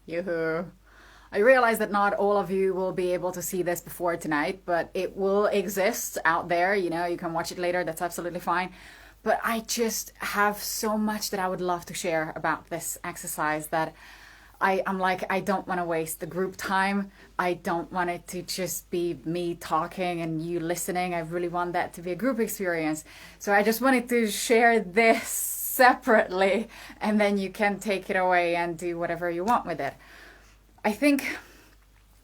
Yoo-hoo. I realize that not all of you will be able to see this before tonight, but it will exist out there. You can watch it later. That's absolutely fine. But I just have so much that I would love to share about this exercise that I'm like, I don't want to waste the group time. I don't want it to just be me talking and you listening. I really want that to be a group experience. So I just wanted to share this separately, and then you can take it away and do whatever you want with it. I think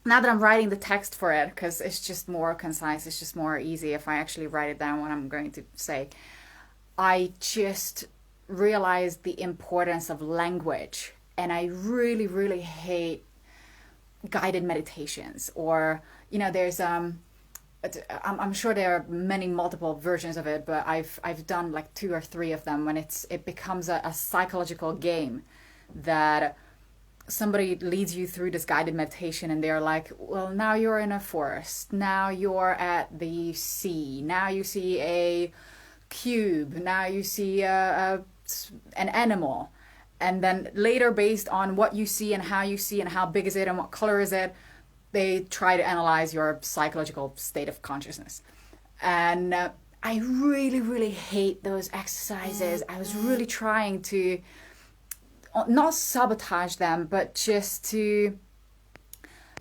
now that I'm writing the text for it, because it's just more concise, it's just more easy if I actually write it down what I'm going to say. I just realized the importance of language. And I really, really hate guided meditations. Or, there's I'm sure there are many multiple versions of it, but I've done like two or three of them when it becomes a psychological game that somebody leads you through this guided meditation, and they're like, well, now you're in a forest, now you're at the sea, now you see a cube, now you see an animal. And then later, based on what you see and how you see and how big is it and what color is it, they try to analyze your psychological state of consciousness. And I really, really hate those exercises. I was really trying to not sabotage them, but just to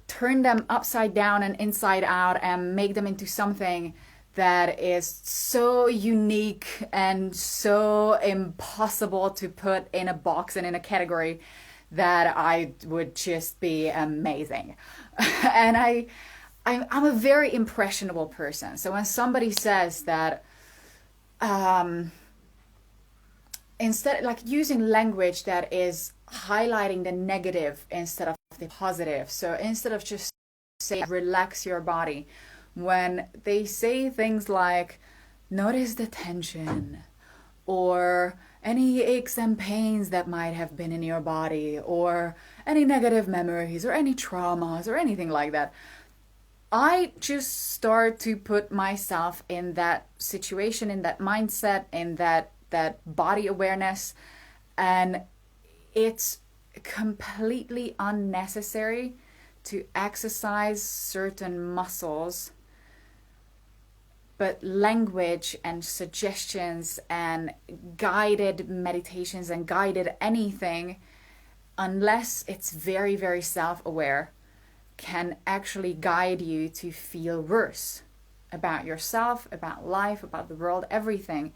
turn them upside down and inside out and make them into something that is so unique and so impossible to put in a box and in a category that I would just be amazing. And I'm a very impressionable person. So when somebody says that, instead, like using language that is highlighting the negative instead of the positive. So instead of just say relax your body, when they say things like notice the tension or any aches and pains that might have been in your body or any negative memories or any traumas or anything like that, I just start to put myself in that situation, in that mindset, in that body awareness, and it's completely unnecessary to exercise certain muscles. But language and suggestions and guided meditations and guided anything, unless it's very, very self-aware, can actually guide you to feel worse about yourself, about life, about the world, everything.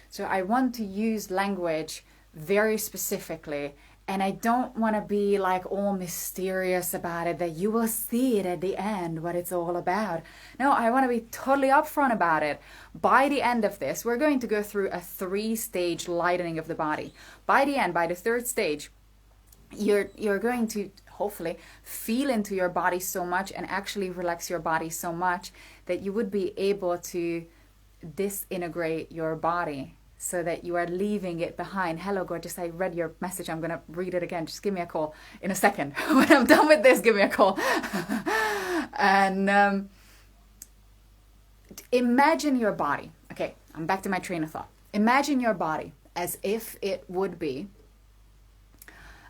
So I want to use language very specifically, and I don't want to be like all mysterious about it, that you will see it at the end, what it's all about. No, I want to be totally upfront about it. By the end of this, we're going to go through a 3-stage lightening of the body. By the end, by the 3rd stage, you're going to hopefully feel into your body so much and actually relax your body so much that you would be able to disintegrate your body so that you are leaving it behind. Hello, gorgeous. I read your message. I'm going to read it again. Just give me a call in a second. When I'm done with this, give me a call. And imagine your body. Okay, I'm back to my train of thought. Imagine your body as if it would be,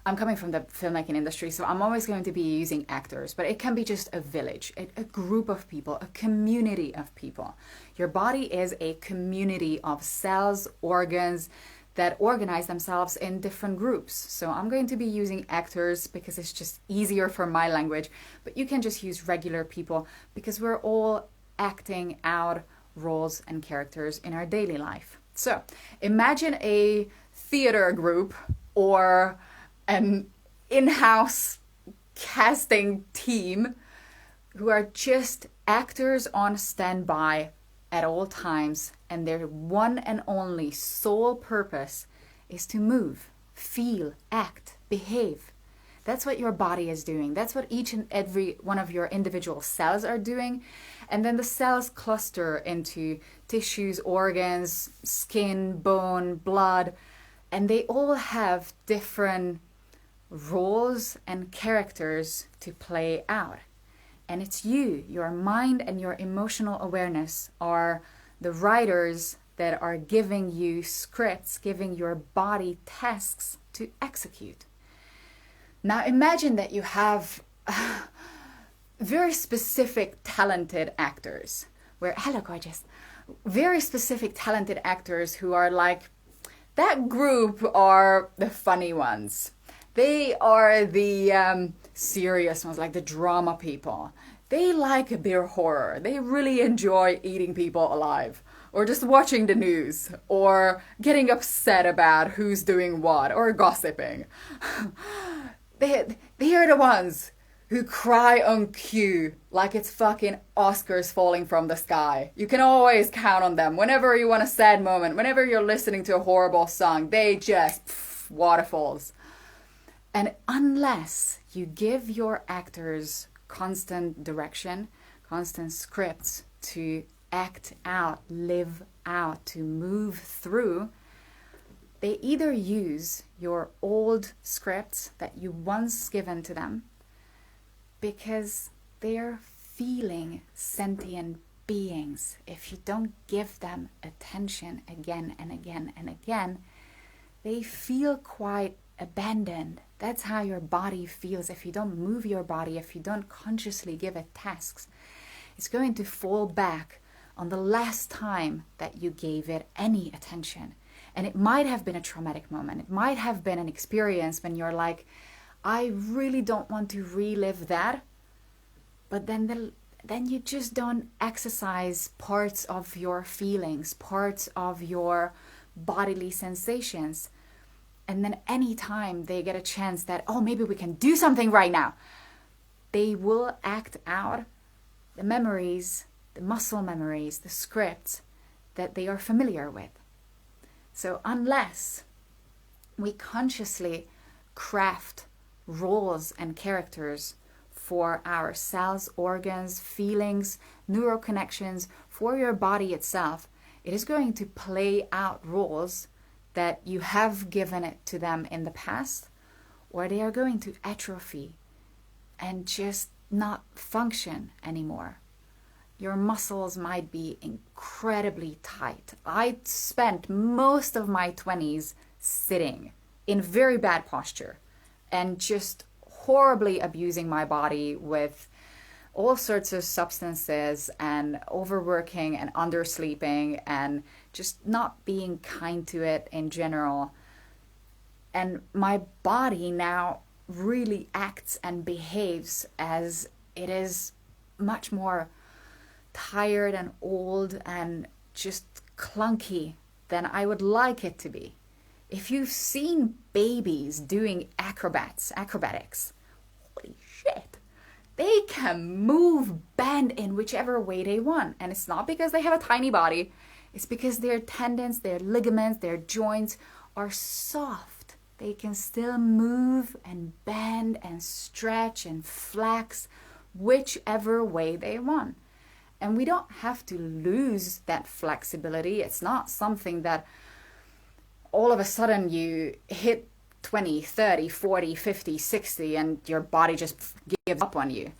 I'm coming from the filmmaking industry, so I'm always going to be using actors, but it can be just a village, a group of people, a community of people. Your body is a community of cells, organs that organize themselves in different groups. So I'm going to be using actors because it's just easier for my language, but you can just use regular people because we're all acting out roles and characters in our daily life. So imagine a theater group or an in-house casting team who are just actors on standby at all times, and their one and only sole purpose is to move, feel, act, behave. That's what your body is doing. That's what each and every one of your individual cells are doing. And then the cells cluster into tissues, organs, skin, bone, blood, and they all have different roles and characters to play out. And it's you, your mind and your emotional awareness are the writers that are giving you scripts, giving your body tasks to execute. Now imagine that you have very specific talented actors where, hello gorgeous, very specific talented actors who are like, that group are the funny ones. They are the serious ones, like the drama people. They like a bit of horror. They really enjoy eating people alive, or just watching the news, or getting upset about who's doing what, or gossiping. They are the ones who cry on cue like it's fucking Oscars falling from the sky. You can always count on them. Whenever you want a sad moment, whenever you're listening to a horrible song, they just waterfalls. And unless you give your actors constant direction, constant scripts to act out, live out, to move through, they either use your old scripts that you once given to them, because they're feeling sentient beings. If you don't give them attention again and again and again, they feel quite abandoned. That's how your body feels. If you don't move your body, if you don't consciously give it tasks, it's going to fall back on the last time that you gave it any attention. And it might have been a traumatic moment. It might have been an experience when you're like, I really don't want to relive that. But then you just don't exercise parts of your feelings, parts of your bodily sensations. And then anytime they get a chance that, oh, maybe we can do something right now, they will act out the memories, the muscle memories, the scripts that they are familiar with. So unless we consciously craft roles and characters for our cells, organs, feelings, neural connections, for your body itself, it is going to play out roles that you have given it to them in the past, or they are going to atrophy and just not function anymore. Your muscles might be incredibly tight. I spent most of my 20s sitting in very bad posture and just horribly abusing my body with all sorts of substances and overworking and undersleeping and just not being kind to it in general. And my body now really acts and behaves as it is much more tired and old and just clunky than I would like it to be. If you've seen babies doing acrobatics, holy shit, they can move, bend in whichever way they want. And it's not because they have a tiny body, it's because their tendons, their ligaments, their joints are soft. They can still move and bend and stretch and flex whichever way they want. And we don't have to lose that flexibility. It's not something that all of a sudden you hit 20, 30, 40, 50, 60 and your body just gives up on you.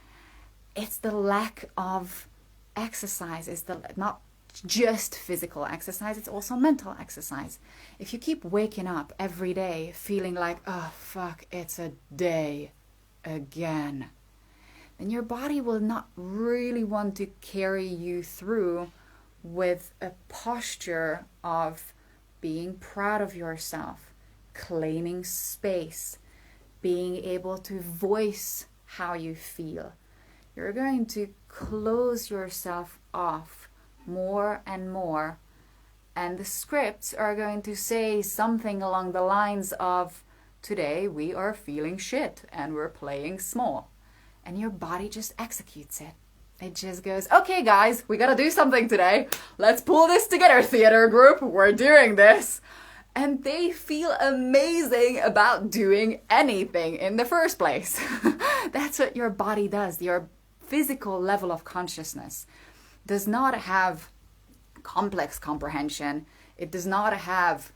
It's the lack of exercise. It's not just physical exercise, it's also mental exercise. If you keep waking up every day feeling like, oh fuck, it's a day again, then your body will not really want to carry you through with a posture of being proud of yourself, claiming space, being able to voice how you feel. You're going to close yourself off more and more, and the scripts are going to say something along the lines of, today we are feeling shit and we're playing small. And your body just executes it. It just goes, okay guys, we gotta do something today. Let's pull this together, theater group. We're doing this. And they feel amazing about doing anything in the first place. That's what your body does. Your physical level of consciousness does not have complex comprehension. It does not have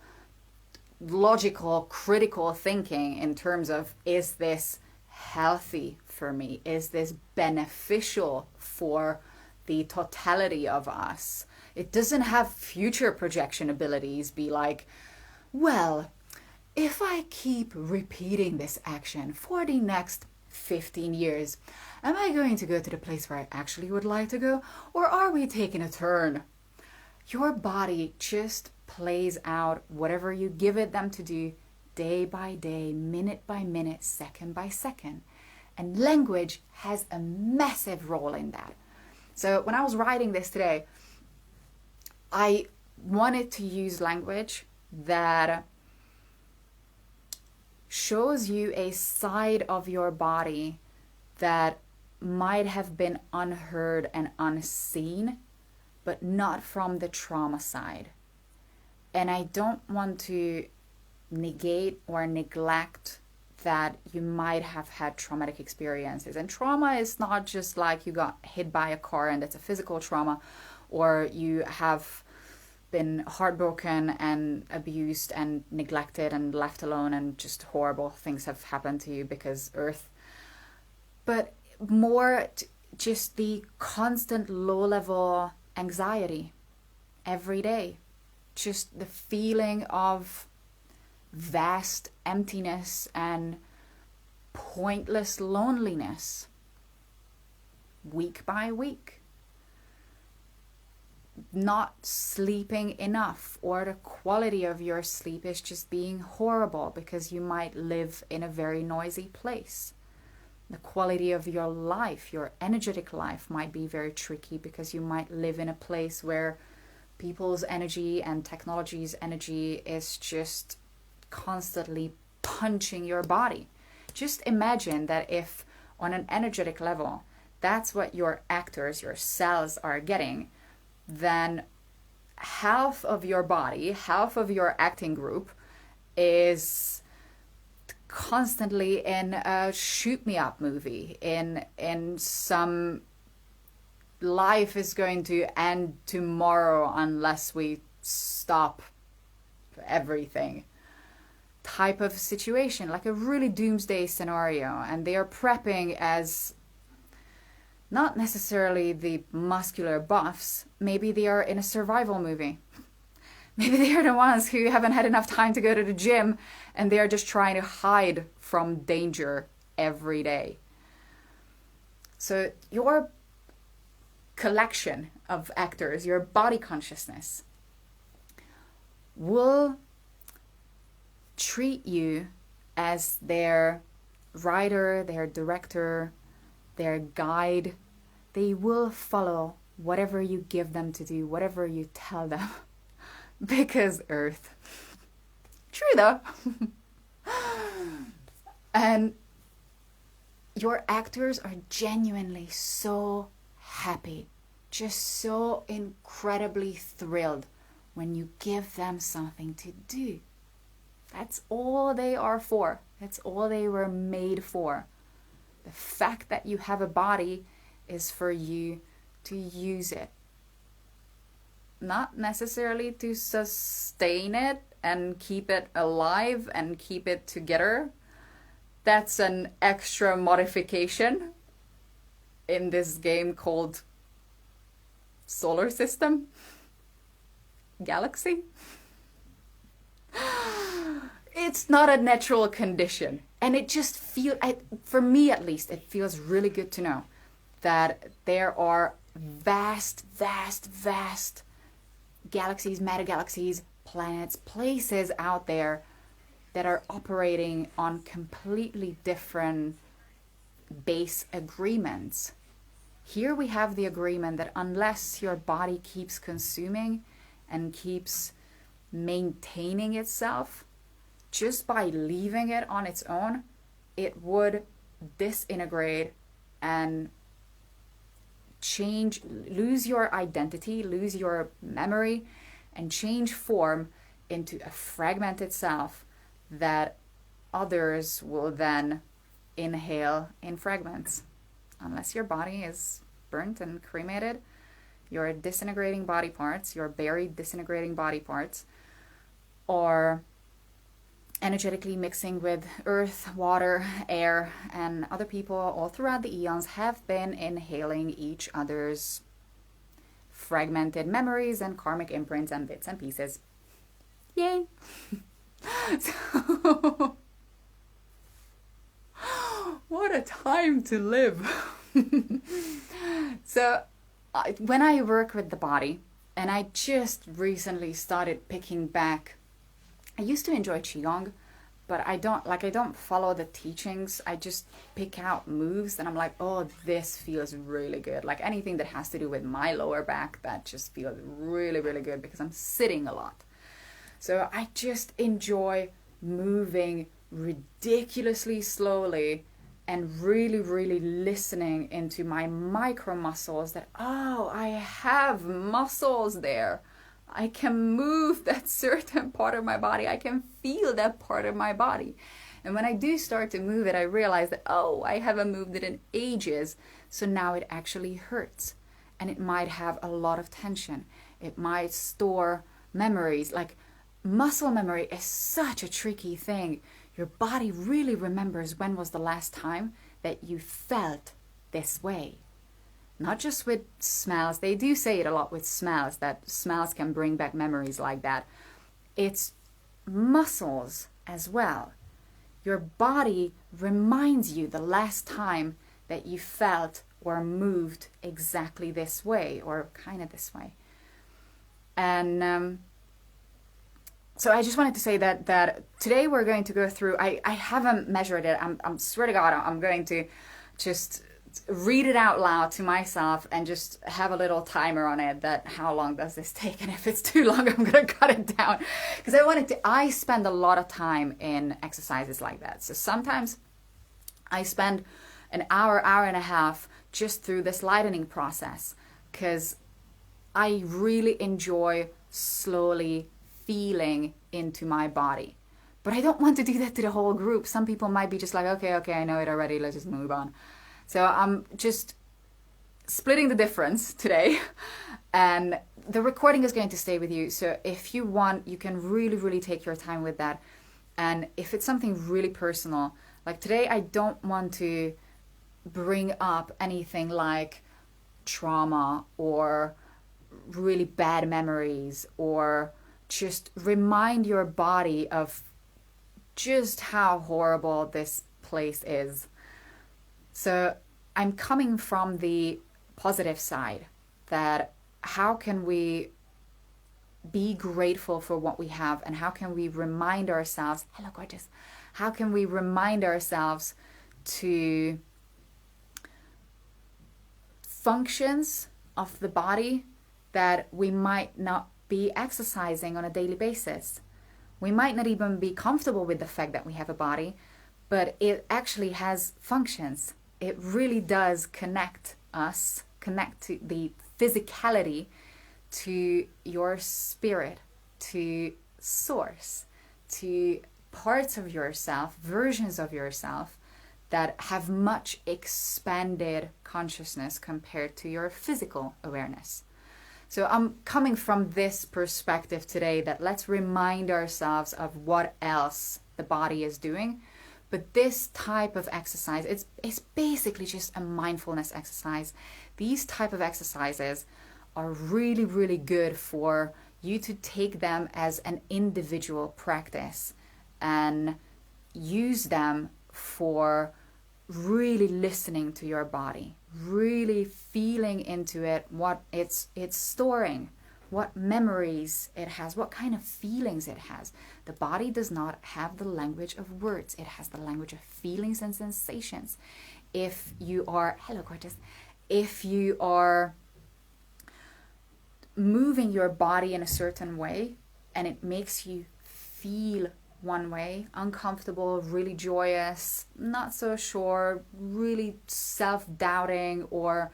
logical, critical thinking in terms of, is this healthy for me? Is this beneficial for the totality of us? It doesn't have future projection abilities, be like, well, if I keep repeating this action for the next 15 years, am I going to go to the place where I actually would like to go? Or are we taking a turn? Your body just plays out whatever you give it them to do day by day, minute by minute, second by second. And language has a massive role in that. So when I was writing this today, I wanted to use language that shows you a side of your body that might have been unheard and unseen, but not from the trauma side. And I don't want to negate or neglect that you might have had traumatic experiences. And trauma is not just like you got hit by a car and that's a physical trauma, or you have been heartbroken and abused and neglected and left alone and just horrible things have happened to you because Earth. But more just the constant low-level anxiety every day. Just the feeling of vast emptiness and pointless loneliness week by week. Not sleeping enough, or the quality of your sleep is just being horrible because you might live in a very noisy place. The quality of your life, your energetic life, might be very tricky because you might live in a place where people's energy and technology's energy is just constantly punching your body. Just imagine that if on an energetic level, that's what your actors, your cells are getting, then half of your body, half of your acting group is constantly in a shoot me up movie, in some life is going to end tomorrow unless we stop everything type of situation, like a really doomsday scenario. And they are prepping as not necessarily the muscular buffs. Maybe they are in a survival movie. Maybe they are the ones who haven't had enough time to go to the gym and they are just trying to hide from danger every day. So your collection of actors, your body consciousness, will treat you as their writer, their director, their guide. They will follow whatever you give them to do, whatever you tell them. Because Earth. True though. And your actors are genuinely so happy, just so incredibly thrilled when you give them something to do. That's all they are for. That's all they were made for. The fact that you have a body is for you to use it. Not necessarily to sustain it and keep it alive and keep it together. That's an extra modification in this game called solar system, galaxy. It's not a natural condition. And it just feels, for me at least, it feels really good to know that there are vast galaxies, metagalaxies, planets, places out there that are operating on completely different base agreements. Here we have the agreement that unless your body keeps consuming and keeps maintaining itself, just by leaving it on its own, it would disintegrate and change, lose your identity, lose your memory, and change form into a fragmented self that others will then inhale in fragments. Unless your body is burnt and cremated, your disintegrating body parts, your buried disintegrating body parts, or energetically mixing with earth, water, air, and other people all throughout the eons have been inhaling each other's fragmented memories and karmic imprints and bits and pieces. Yay! So, what a time to live. So, when I work with the body, and I just recently started picking back, I used to enjoy Qigong, but I don't follow the teachings. I just pick out moves and I'm like, oh, this feels really good. Like anything that has to do with my lower back, that just feels really, really good because I'm sitting a lot. So I just enjoy moving ridiculously slowly and really, really listening into my micro muscles that, oh, I have muscles there. I can move that certain part of my body. I can feel that part of my body. And when I do start to move it, I realize that, oh, I haven't moved it in ages. So now it actually hurts. And it might have a lot of tension. It might store memories. Like muscle memory is such a tricky thing. Your body really remembers when was the last time that you felt this way. Not just with smells. They do say it a lot with smells, that smells can bring back memories like that. It's muscles as well. Your body reminds you the last time that you felt or moved exactly this way or kind of this way. And so I just wanted to say that today we're going to go through, I haven't measured it. I'm swear to God, I'm going to just read it out loud to myself and just have a little timer on it that how long does this take, and if it's too long I'm gonna cut it down because I spend a lot of time in exercises like that. So sometimes I spend an hour and a half just through this lightening process because I really enjoy slowly feeling into my body. But I don't want to do that to the whole group. Some people might be just like, okay, I know it already, let's just move on. So I'm just splitting the difference today, and the recording is going to stay with you. So if you want, you can really, really take your time with that. And if it's something really personal, like today, I don't want to bring up anything like trauma or really bad memories, or just remind your body of just how horrible this place is. So I'm coming from the positive side, that how can we be grateful for what we have, and how can we remind ourselves, hello gorgeous, how can we remind ourselves to functions of the body that we might not be exercising on a daily basis. We might not even be comfortable with the fact that we have a body, but it actually has functions. It really does connect to the physicality, to your spirit, to source, to parts of yourself, versions of yourself that have much expanded consciousness compared to your physical awareness. So I'm coming from this perspective today, that let's remind ourselves of what else the body is doing. But this type of exercise, it's basically just a mindfulness exercise. These type of exercises are really, really good for you to take them as an individual practice and use them for really listening to your body, really feeling into it, what it's storing, what memories it has, what kind of feelings it has. The body does not have the language of words. It has the language of feelings and sensations. If you are, hello gorgeous, if you are moving your body in a certain way and it makes you feel one way, uncomfortable, really joyous, not so sure, really self-doubting, or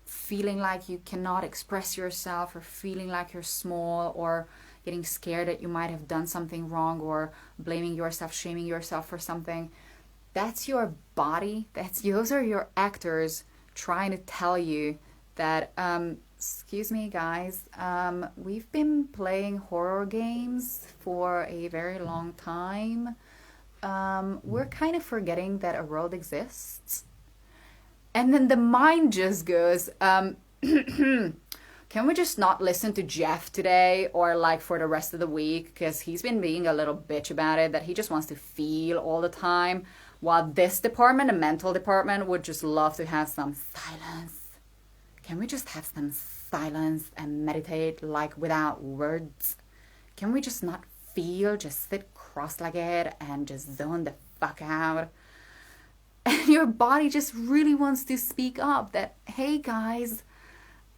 feeling like you cannot express yourself, or feeling like you're small, or getting scared that you might have done something wrong, or blaming yourself, shaming yourself for something, that's your body. Those are your actors trying to tell you that excuse me guys, we've been playing horror games for a very long time. We're kind of forgetting that a world exists. And then the mind just goes, can we just not listen to Jeff today or like for the rest of the week? Because he's been being a little bitch about it, that he just wants to feel all the time. While this department, the mental department, would just love to have some silence. Can we just have some silence and meditate like without words? Can we just not feel, just sit cross-legged and just zone the fuck out? And your body just really wants to speak up that, hey guys,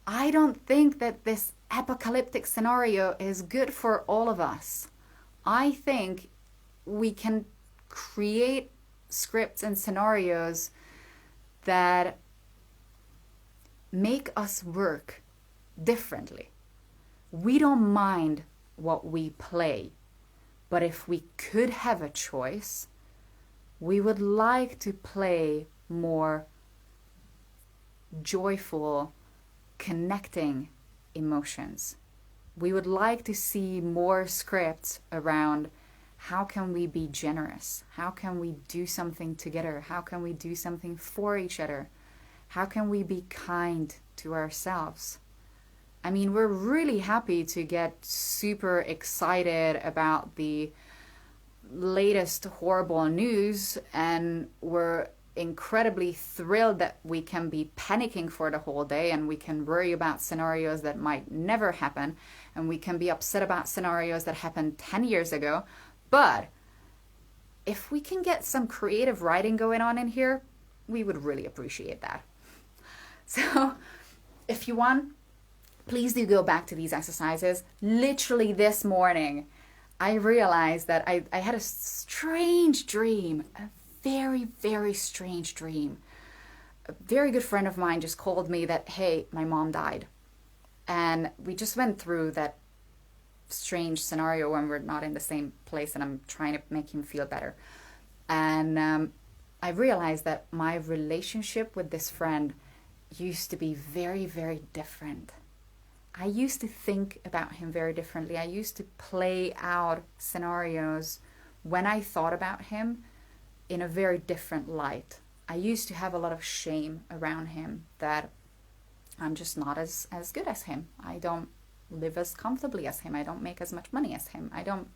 I don't think that this apocalyptic scenario is good for all of us. I think we can create scripts and scenarios that make us work differently. We don't mind what we play, but if we could have a choice, we would like to play more joyful, connecting emotions. We would like to see more scripts around how can we be generous? How can we do something together? How can we do something for each other? How can we be kind to ourselves? I mean, we're really happy to get super excited about the latest horrible news, and we're incredibly thrilled that we can be panicking for the whole day, and we can worry about scenarios that might never happen, and we can be upset about scenarios that happened 10 years ago. But if we can get some creative writing going on in here, we would really appreciate that. So if you want, please do go back to these exercises. Literally this morning, I realized that I had a strange dream, a very, very strange dream. A very good friend of mine just called me that, hey, my mom died. And we just went through that strange scenario when we're not in the same place and I'm trying to make him feel better. And I realized that my relationship with this friend used to be very, very different. I used to think about him very differently. I used to play out scenarios when I thought about him in a very different light. I used to have a lot of shame around him that I'm just not as good as him. I don't live as comfortably as him. I don't make as much money as him. I don't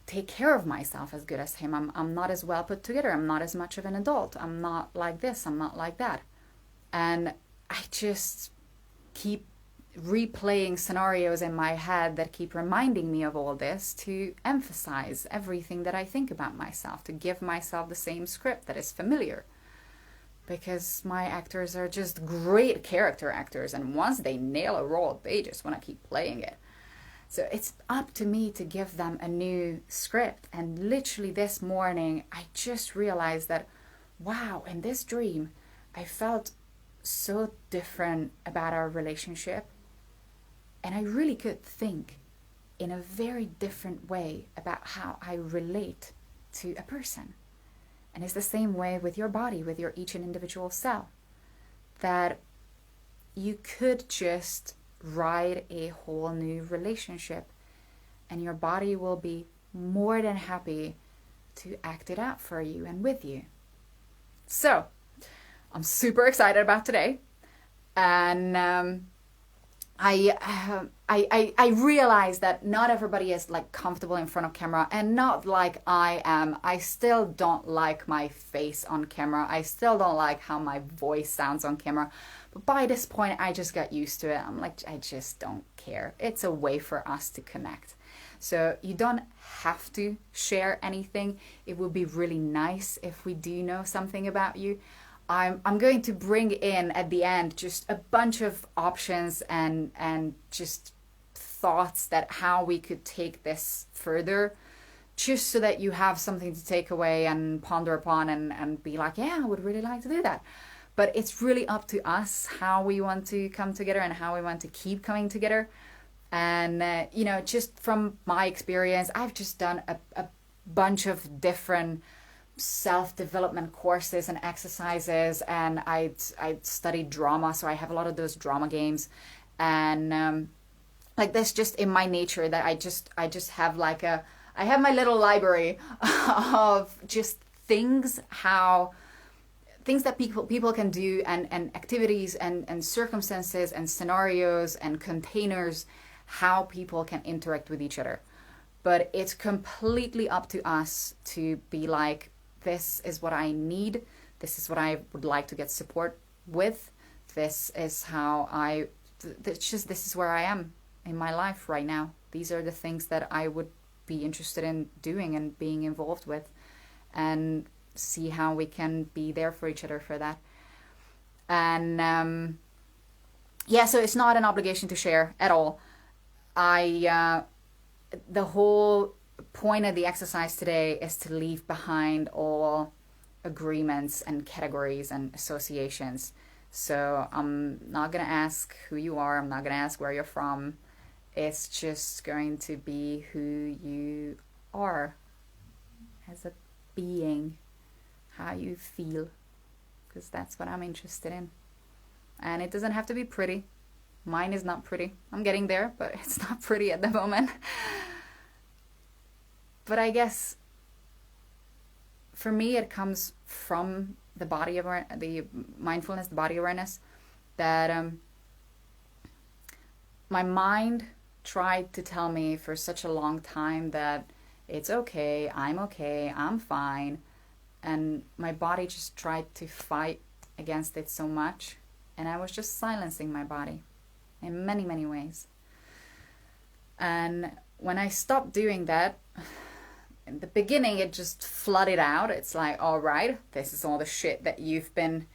take care of myself as good as him. I'm not as well put together. I'm not as much of an adult. I'm not like this. I'm not like that. And I just keep replaying scenarios in my head that keep reminding me of all this to emphasize everything that I think about myself, to give myself the same script that is familiar. Because my actors are just great character actors, and once they nail a role, they just want to keep playing it. So it's up to me to give them a new script. And literally this morning, I just realized that, wow, in this dream, I felt so different about our relationship. And I really could think in a very different way about how I relate to a person. And it's the same way with your body, with your each and individual cell. That you could just ride a whole new relationship and your body will be more than happy to act it out for you and with you. So, I'm super excited about today. And I realize that not everybody is like comfortable in front of camera, and not like I am. I still don't like my face on camera. I still don't like how my voice sounds on camera. But by this point, I just got used to it. I'm like, I just don't care. It's a way for us to connect. So you don't have to share anything. It would be really nice if we do know something about you. I'm going to bring in at the end just a bunch of options and just thoughts that how we could take this further, just so that you have something to take away and ponder upon and be like, yeah, I would really like to do that. But it's really up to us how we want to come together and how we want to keep coming together. And, just from my experience, I've just done a bunch of different self-development courses and exercises, and I studied drama, so I have a lot of those drama games, and like that's just in my nature that I just have like I have my little library of just things, how things that people can do, and activities and circumstances and scenarios and containers, how people can interact with each other. But it's completely up to us to be like, this is what I need. This is what I would like to get support with. This is how this is where I am in my life right now. These are the things that I would be interested in doing and being involved with, and see how we can be there for each other for that. And yeah, so it's not an obligation to share at all. The whole point of the exercise today is to leave behind all agreements and categories and associations. So I'm not going to ask who you are. I'm not going to ask where you're from. It's just going to be who you are as a being, how you feel, because that's what I'm interested in. And it doesn't have to be pretty. Mine is not pretty. I'm getting there, but it's not pretty at the moment. But I guess for me it comes from the body of the mindfulness, the body awareness, that my mind tried to tell me for such a long time that it's okay, I'm fine. And my body just tried to fight against it so much. And I was just silencing my body in many, many ways. And when I stopped doing that, in the beginning it just flooded out. It's like, all right, this is all the shit that you've been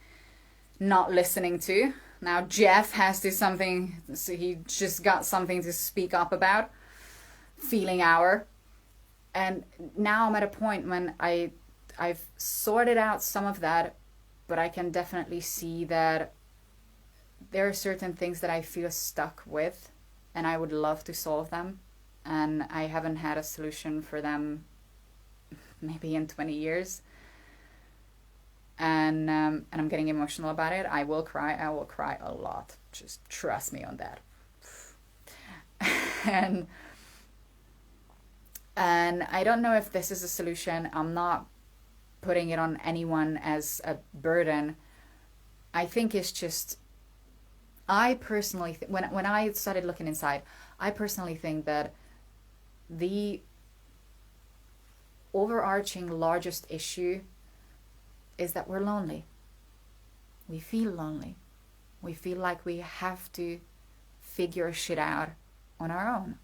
not listening to. Now Jeff has to something, so he just got something to speak up about. Feeling hour. And now I'm at a point when I've sorted out some of that, but I can definitely see that there are certain things that I feel stuck with, and I would love to solve them, and I haven't had a solution for them maybe in 20 years. And I'm getting emotional about it. I will cry a lot. Just trust me on that. And I don't know if this is a solution. I'm not putting it on anyone as a burden. I think it's just, I personally, when I started looking inside, I personally think that the overarching largest issue is that we're lonely. We feel lonely. We feel like we have to figure shit out on our own,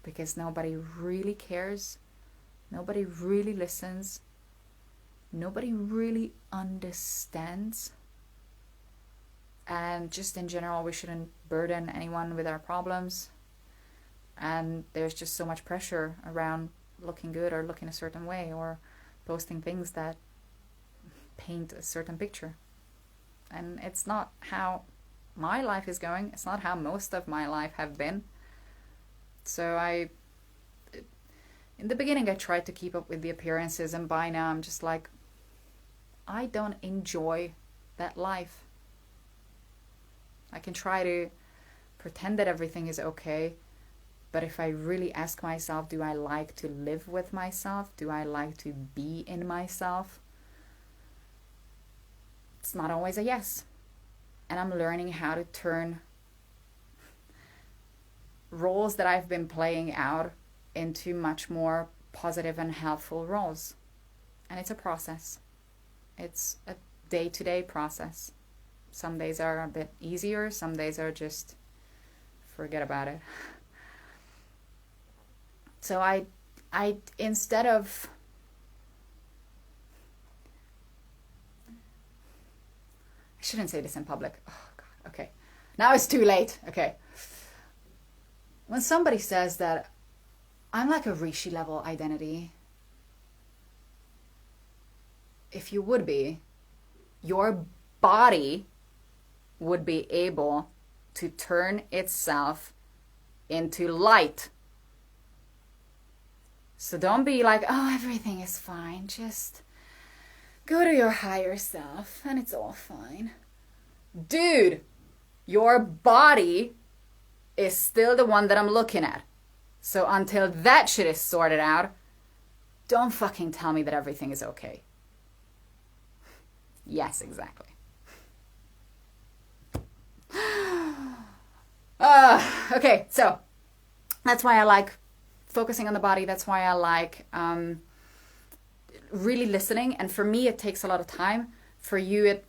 because nobody really cares, nobody really listens, nobody really understands. And just in general, we shouldn't burden anyone with our problems. And there's just so much pressure around looking good or looking a certain way or posting things that paint a certain picture. And it's not how my life is going. It's not how most of my life have been. So in the beginning I tried to keep up with the appearances, and by now I'm just like, I don't enjoy that life. I can try to pretend that everything is okay, but if I really ask myself, do I like to live with myself? Do I like to be in myself? It's not always a yes. And I'm learning how to turn roles that I've been playing out into much more positive and helpful roles. And it's a process. It's a day-to-day process. Some days are a bit easier, some days are just forget about it. So I instead of, I shouldn't say this in public. Oh God, okay. Now it's too late. Okay. When somebody says that I'm like a Rishi level identity, if you would be, your body would be able to turn itself into light. So don't be like, oh, everything is fine. Just go to your higher self and it's all fine. Dude, your body is still the one that I'm looking at. So until that shit is sorted out, don't fucking tell me that everything is okay. Yes, exactly. Okay, so that's why I like focusing on the body. That's why I like really listening. And for me, it takes a lot of time. For you,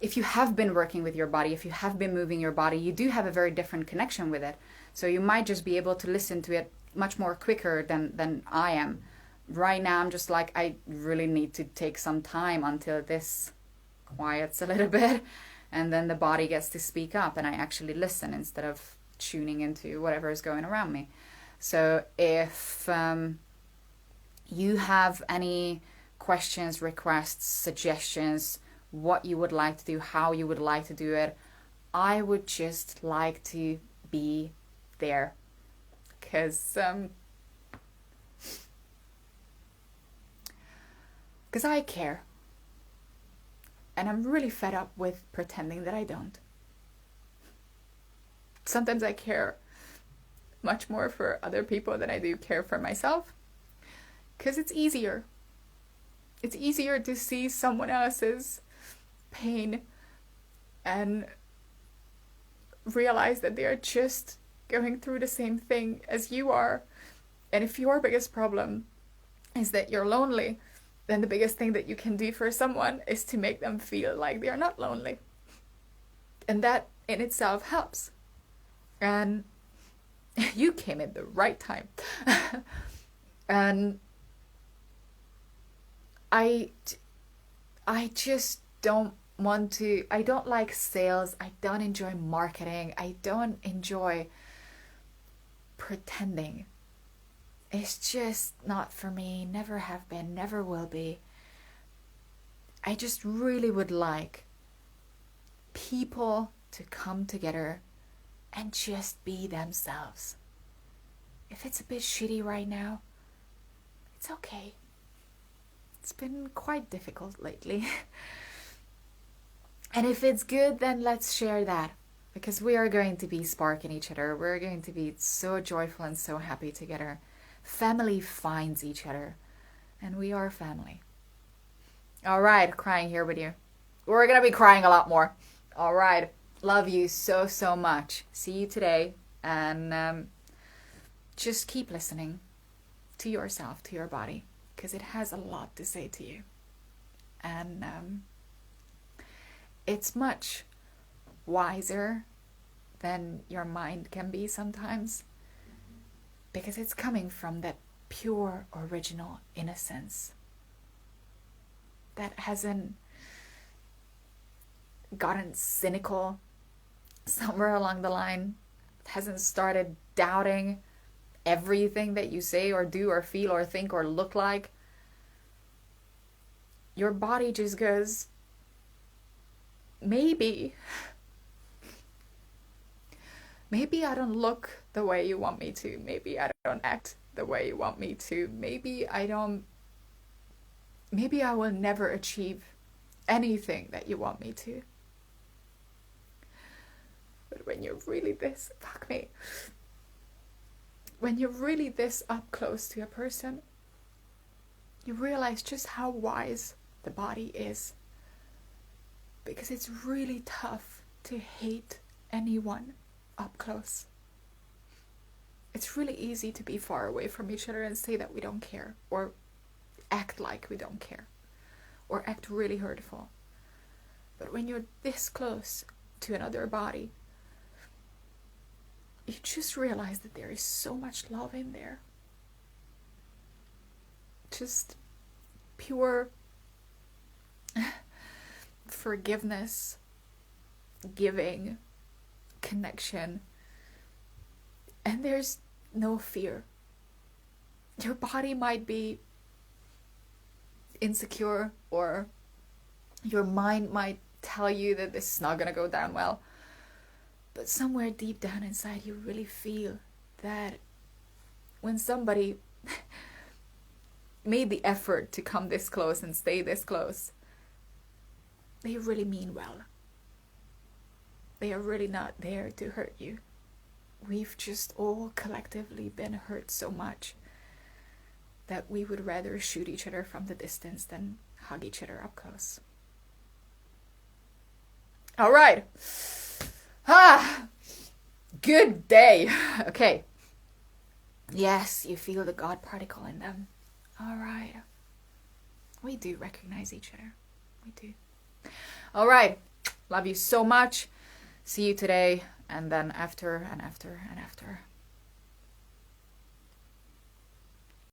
if you have been working with your body, if you have been moving your body, you do have a very different connection with it. So you might just be able to listen to it much more quicker than I am. Right now, I'm just like, I really need to take some time until this quiets a little bit, and then the body gets to speak up, and I actually listen instead of tuning into whatever is going around me. So if you have any questions, requests, suggestions, what you would like to do, how you would like to do it, I would just like to be there, because I care, and I'm really fed up with pretending that I don't. Sometimes I care much more for other people than I do care for myself, because it's easier. It's easier to see someone else's pain and realize that they're just going through the same thing as you are. And if your biggest problem is that you're lonely, then the biggest thing that you can do for someone is to make them feel like they're not lonely. And that in itself helps. And you came at the right time. And I just don't want to, I don't like sales, I don't enjoy marketing, I don't enjoy pretending. It's just not for me, never have been, never will be. I just really would like people to come together and just be themselves. If it's a bit shitty right now, it's okay. It's been quite difficult lately. And if it's good, then let's share that. Because we are going to be sparking each other. We're going to be so joyful and so happy together. Family finds each other. And we are family. All right, crying here with you. We're going to be crying a lot more. All right. Love you so, so much. See you today. And just keep listening to yourself, to your body. Because it has a lot to say to you. And it's much wiser than your mind can be sometimes. Because it's coming from that pure, original innocence. That hasn't gotten cynical somewhere along the line. It hasn't started doubting everything that you say or do or feel or think or look like. Your body just goes, maybe I don't look the way you want me to. Maybe I don't act the way you want me to. Maybe I will never achieve anything that you want me to. But when you're really this, when you're really this up close to a person, you realize just how wise the body is. Because it's really tough to hate anyone up close. It's really easy to be far away from each other and say that we don't care, or act like we don't care, or act really hurtful. But when you're this close to another body, you just realize that there is so much love in there. Just pure forgiveness, giving, connection. And there's no fear. Your body might be insecure, or your mind might tell you that this is not going to go down well. But somewhere deep down inside, you really feel that when somebody made the effort to come this close and stay this close, they really mean well. They are really not there to hurt you. We've just all collectively been hurt so much that we would rather shoot each other from the distance than hug each other up close. All right. Good day. Okay. Yes, you feel the God particle in them. All right. We do recognize each other. We do. All right. Love you so much. See you today, and then after and after and after.